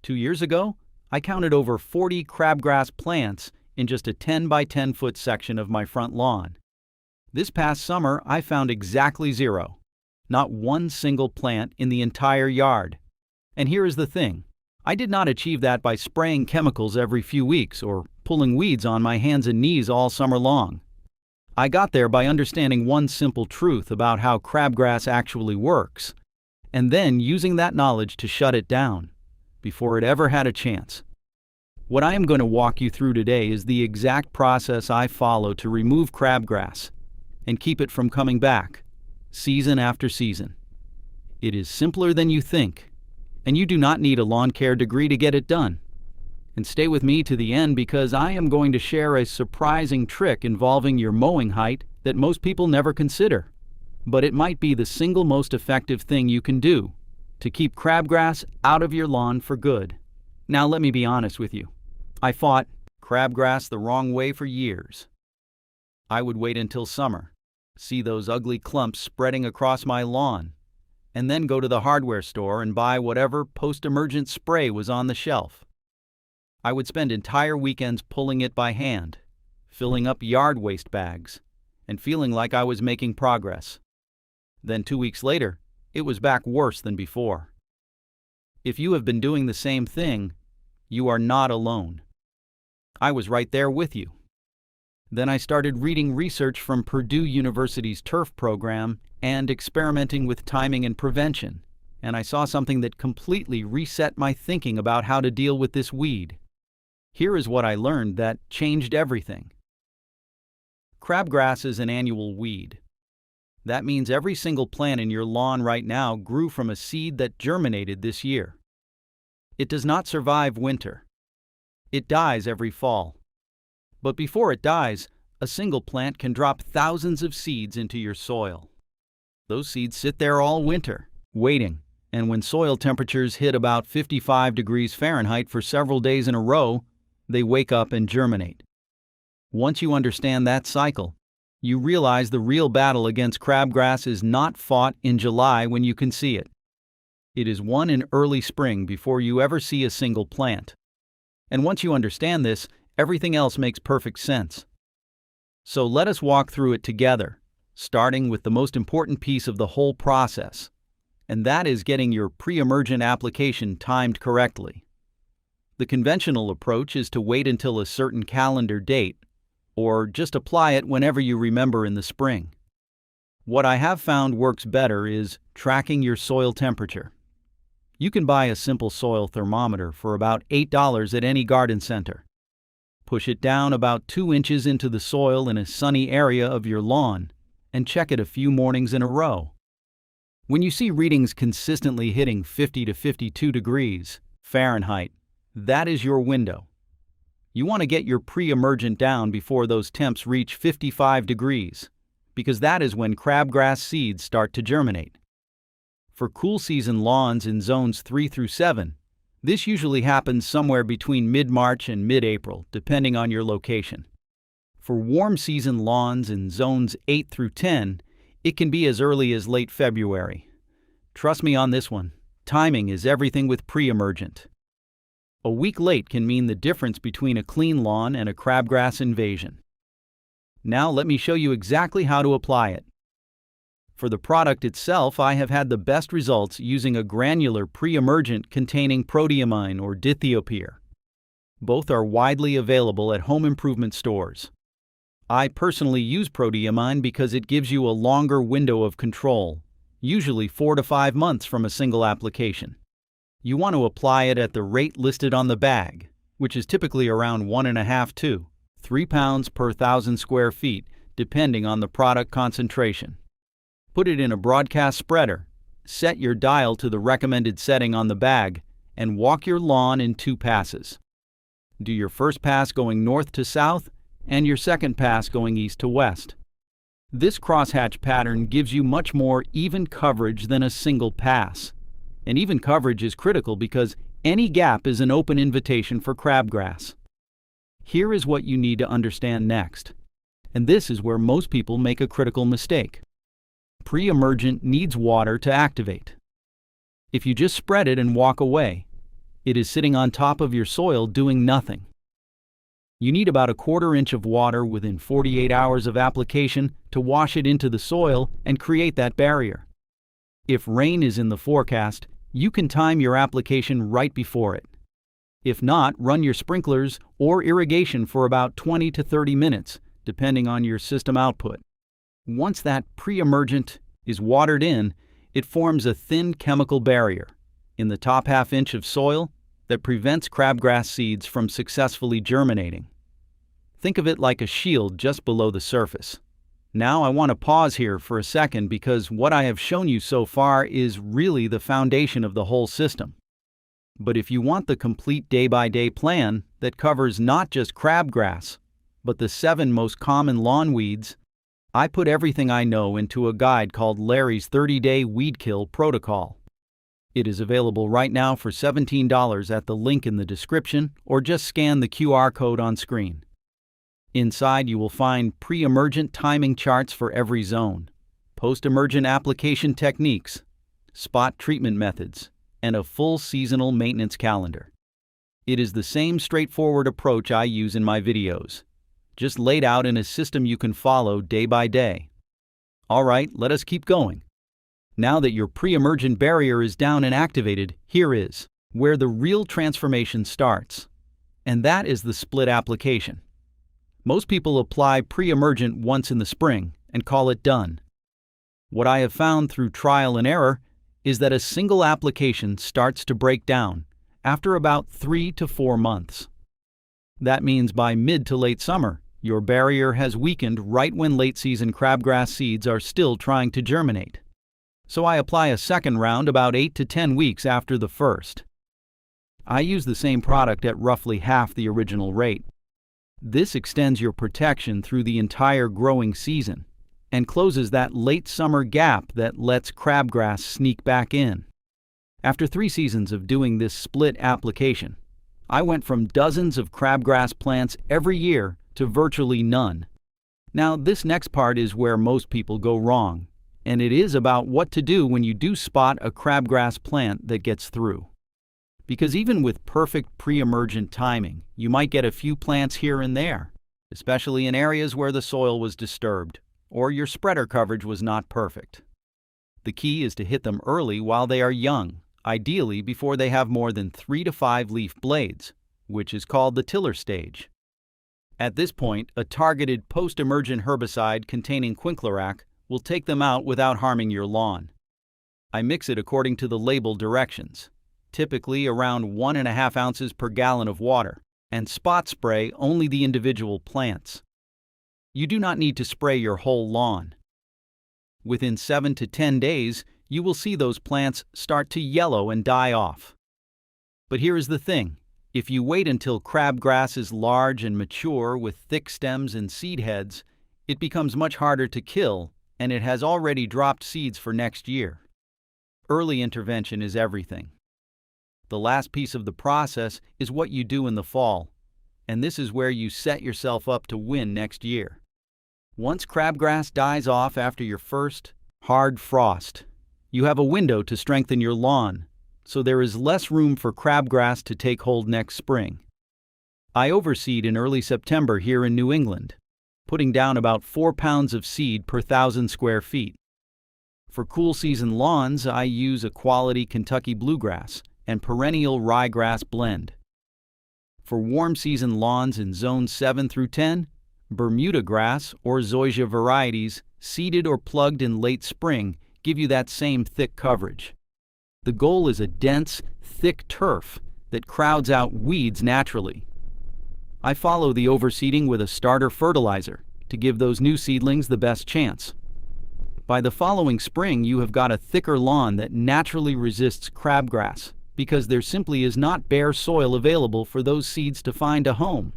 2 years ago, I counted over 40 crabgrass plants in just a 10 by 10 foot section of my front lawn. This past summer, I found exactly zero. Not one single plant in the entire yard. And here is the thing. I did not achieve that by spraying chemicals every few weeks or pulling weeds on my hands and knees all summer long. I got there by understanding one simple truth about how crabgrass actually works, and then using that knowledge to shut it down before it ever had a chance. What I am going to walk you through today is the exact process I follow to remove crabgrass and keep it from coming back, season after season. It is simpler than you think, and you do not need a lawn care degree to get it done. And stay with me to the end because I am going to share a surprising trick involving your mowing height that most people never consider. But it might be the single most effective thing you can do to keep crabgrass out of your lawn for good. Now let me be honest with you. I fought crabgrass the wrong way for years. I would wait until summer, see those ugly clumps spreading across my lawn, and then go to the hardware store and buy whatever post-emergent spray was on the shelf. I would spend entire weekends pulling it by hand, filling up yard waste bags, and feeling like I was making progress. Then 2 weeks later, it was back worse than before. If you have been doing the same thing, you are not alone. I was right there with you. Then I started reading research from Purdue University's turf program and experimenting with timing and prevention, and I saw something that completely reset my thinking about how to deal with this weed. Here is what I learned that changed everything. Crabgrass is an annual weed. That means every single plant in your lawn right now grew from a seed that germinated this year. It does not survive winter. It dies every fall. But before it dies, a single plant can drop thousands of seeds into your soil. Those seeds sit there all winter, waiting, and when soil temperatures hit about 55 degrees Fahrenheit for several days in a row, they wake up and germinate. Once you understand that cycle, you realize the real battle against crabgrass is not fought in July when you can see it. It is won in early spring before you ever see a single plant. And once you understand this, everything else makes perfect sense. So let us walk through it together, starting with the most important piece of the whole process, and that is getting your pre-emergent application timed correctly. The conventional approach is to wait until a certain calendar date, or just apply it whenever you remember in the spring. What I have found works better is tracking your soil temperature. You can buy a simple soil thermometer for about $8 at any garden center. Push it down about 2 inches into the soil in a sunny area of your lawn and check it a few mornings in a row. When you see readings consistently hitting 50 to 52 degrees Fahrenheit, that is your window. You want to get your pre-emergent down before those temps reach 55 degrees, because that is when crabgrass seeds start to germinate. For cool season lawns in zones 3 through 7, this usually happens somewhere between mid-March and mid-April, depending on your location. For warm season lawns in zones 8 through 10, it can be as early as late February. Trust me on this one, timing is everything with pre-emergent. A week late can mean the difference between a clean lawn and a crabgrass invasion. Now let me show you exactly how to apply it. For the product itself, I have had the best results using a granular pre-emergent containing proteamine or dithiopyr. Both are widely available at home improvement stores. I personally use proteamine because it gives you a longer window of control, usually 4 to 5 months from a single application. You want to apply it at the rate listed on the bag, which is typically around 1.5 to 3 pounds per 1,000 square feet, depending on the product concentration. Put it in a broadcast spreader, set your dial to the recommended setting on the bag, and walk your lawn in 2 passes. Do your first pass going north to south, and your second pass going east to west. This crosshatch pattern gives you much more even coverage than a single pass. And even coverage is critical because any gap is an open invitation for crabgrass. Here is what you need to understand next, and this is where most people make a critical mistake. Pre-emergent needs water to activate. If you just spread it and walk away, It is sitting on top of your soil doing nothing. You need about a quarter inch of water within 48 hours of application to wash it into the soil and create that barrier. If rain is in the forecast, you can time your application right before it. If not, run your sprinklers or irrigation for about 20 to 30 minutes, depending on your system output. Once that pre-emergent is watered in, it forms a thin chemical barrier in the top half-inch of soil that prevents crabgrass seeds from successfully germinating. Think of it like a shield just below the surface. Now I want to pause here for a second because what I have shown you so far is really the foundation of the whole system. But if you want the complete day-by-day plan that covers not just crabgrass, but the 7 most common lawn weeds, I put everything I know into a guide called Larry's 30-Day Weed Kill Protocol. It is available right now for $17 at the link in the description, or just scan the QR code on screen. Inside you will find pre-emergent timing charts for every zone, post-emergent application techniques, spot treatment methods, and a full seasonal maintenance calendar. It is the same straightforward approach I use in my videos, just laid out in a system you can follow day by day. All right, let us keep going. Now that your pre-emergent barrier is down and activated, here is where the real transformation starts, and that is the split application. Most people apply pre-emergent once in the spring and call it done. What I have found through trial and error is that a single application starts to break down after about 3 to 4 months. That means by mid to late summer, your barrier has weakened right when late-season crabgrass seeds are still trying to germinate. So I apply a second round about 8 to 10 weeks after the first. I use the same product at roughly half the original rate. This extends your protection through the entire growing season and closes that late summer gap that lets crabgrass sneak back in. After 3 seasons of doing this split application, I went from dozens of crabgrass plants every year to virtually none. Now, this next part is where most people go wrong, and it is about what to do when you do spot a crabgrass plant that gets through. Because even with perfect pre-emergent timing, you might get a few plants here and there, especially in areas where the soil was disturbed or your spreader coverage was not perfect. The key is to hit them early while they are young, ideally before they have more than 3 to 5 leaf blades, which is called the tiller stage. At this point, a targeted post-emergent herbicide containing quinclorac will take them out without harming your lawn. I mix it according to the label directions, typically around 1.5 ounces per gallon of water, and spot spray only the individual plants. You do not need to spray your whole lawn. Within 7 to 10 days, you will see those plants start to yellow and die off. But here is the thing. If you wait until crabgrass is large and mature with thick stems and seed heads, it becomes much harder to kill, and it has already dropped seeds for next year. Early intervention is everything. The last piece of the process is what you do in the fall, and this is where you set yourself up to win next year. Once crabgrass dies off after your first hard frost, you have a window to strengthen your lawn, so there is less room for crabgrass to take hold next spring. I overseed in early September here in New England, putting down about 4 pounds of seed per 1,000 square feet. For cool season lawns, I use a quality Kentucky bluegrass and perennial ryegrass blend. For warm season lawns in zones 7 through 10, Bermuda grass or zoysia varieties seeded or plugged in late spring give you that same thick coverage. The goal is a dense, thick turf that crowds out weeds naturally. I follow the overseeding with a starter fertilizer to give those new seedlings the best chance. By the following spring, you have got a thicker lawn that naturally resists crabgrass because there simply is not bare soil available for those seeds to find a home.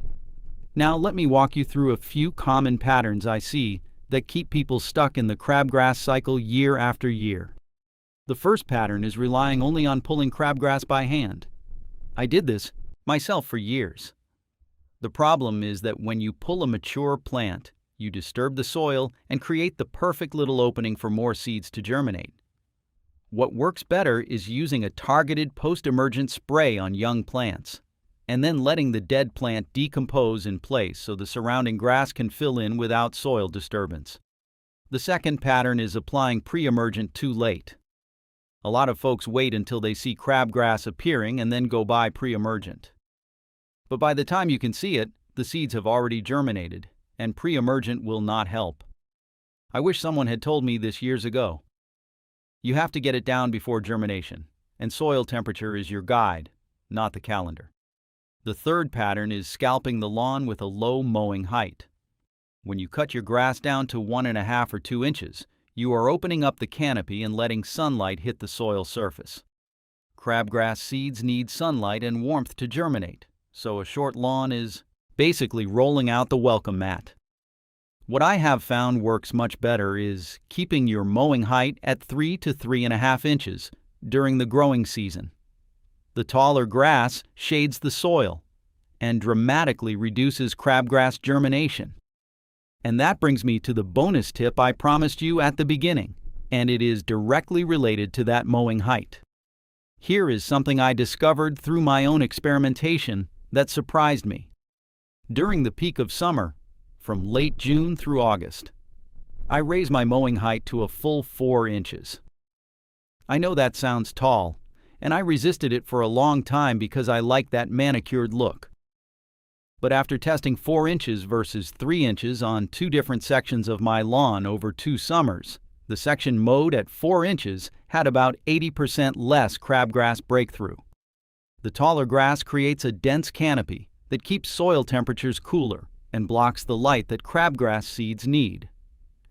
Now let me walk you through a few common patterns I see that keep people stuck in the crabgrass cycle year after year. The first pattern is relying only on pulling crabgrass by hand. I did this myself for years. The problem is that when you pull a mature plant, you disturb the soil and create the perfect little opening for more seeds to germinate. What works better is using a targeted post-emergent spray on young plants, and then letting the dead plant decompose in place so the surrounding grass can fill in without soil disturbance. The second pattern is applying pre-emergent too late. A lot of folks wait until they see crabgrass appearing and then go buy pre-emergent. But by the time you can see it, the seeds have already germinated, and pre-emergent will not help. I wish someone had told me this years ago. You have to get it down before germination, and soil temperature is your guide, not the calendar. The third pattern is scalping the lawn with a low mowing height. When you cut your grass down to 1.5 or 2 inches, you are opening up the canopy and letting sunlight hit the soil surface. Crabgrass seeds need sunlight and warmth to germinate, so a short lawn is basically rolling out the welcome mat. What I have found works much better is keeping your mowing height at 3 to 3.5 inches during the growing season. The taller grass shades the soil and dramatically reduces crabgrass germination. And that brings me to the bonus tip I promised you at the beginning, and it is directly related to that mowing height. Here is something I discovered through my own experimentation that surprised me. During the peak of summer, from late June through August, I raise my mowing height to a full 4 inches. I know that sounds tall, and I resisted it for a long time because I like that manicured look. But after testing 4 inches versus 3 inches on 2 different sections of my lawn over 2 summers, the section mowed at 4 inches had about 80% less crabgrass breakthrough. The taller grass creates a dense canopy that keeps soil temperatures cooler and blocks the light that crabgrass seeds need.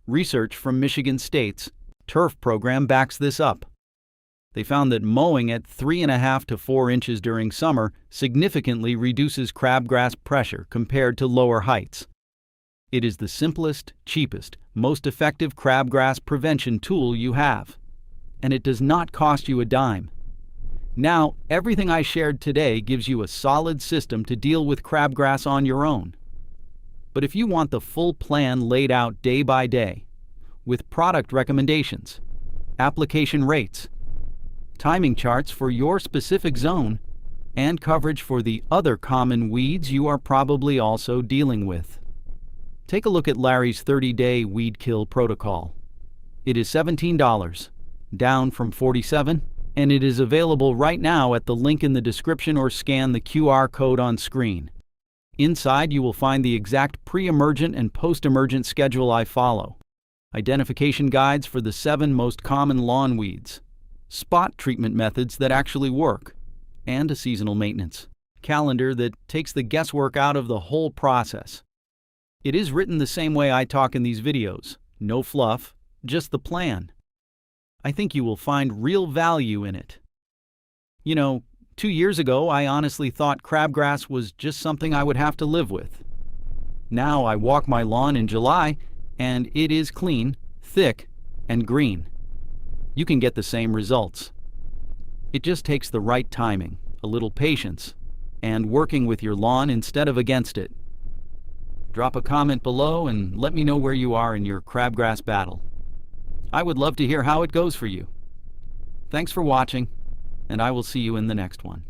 Research from Michigan State's turf program backs this up. They found that mowing at 3.5 to 4 inches during summer significantly reduces crabgrass pressure compared to lower heights. It is the simplest, cheapest, most effective crabgrass prevention tool you have, and it does not cost you a dime. Now, everything I shared today gives you a solid system to deal with crabgrass on your own. But if you want the full plan laid out day by day, with product recommendations, application rates, timing charts for your specific zone, and coverage for the other common weeds you are probably also dealing with, take a look at Larry's 30-day weed kill protocol. It is $17, down from $47, and it is available right now at the link in the description or scan the QR code on screen. Inside, you will find the exact pre-emergent and post-emergent schedule I follow, identification guides for the 7 most common lawn weeds, spot treatment methods that actually work, and a seasonal maintenance calendar that takes the guesswork out of the whole process. It is written the same way I talk in these videos, no fluff, just the plan. I think you will find real value in it. 2 years ago, I honestly thought crabgrass was just something I would have to live with. Now I walk my lawn in July, and it is clean, thick, and green. You can get the same results. It just takes the right timing, a little patience, and working with your lawn instead of against it. Drop a comment below and let me know where you are in your crabgrass battle. I would love to hear how it goes for you. Thanks for watching, and I will see you in the next one.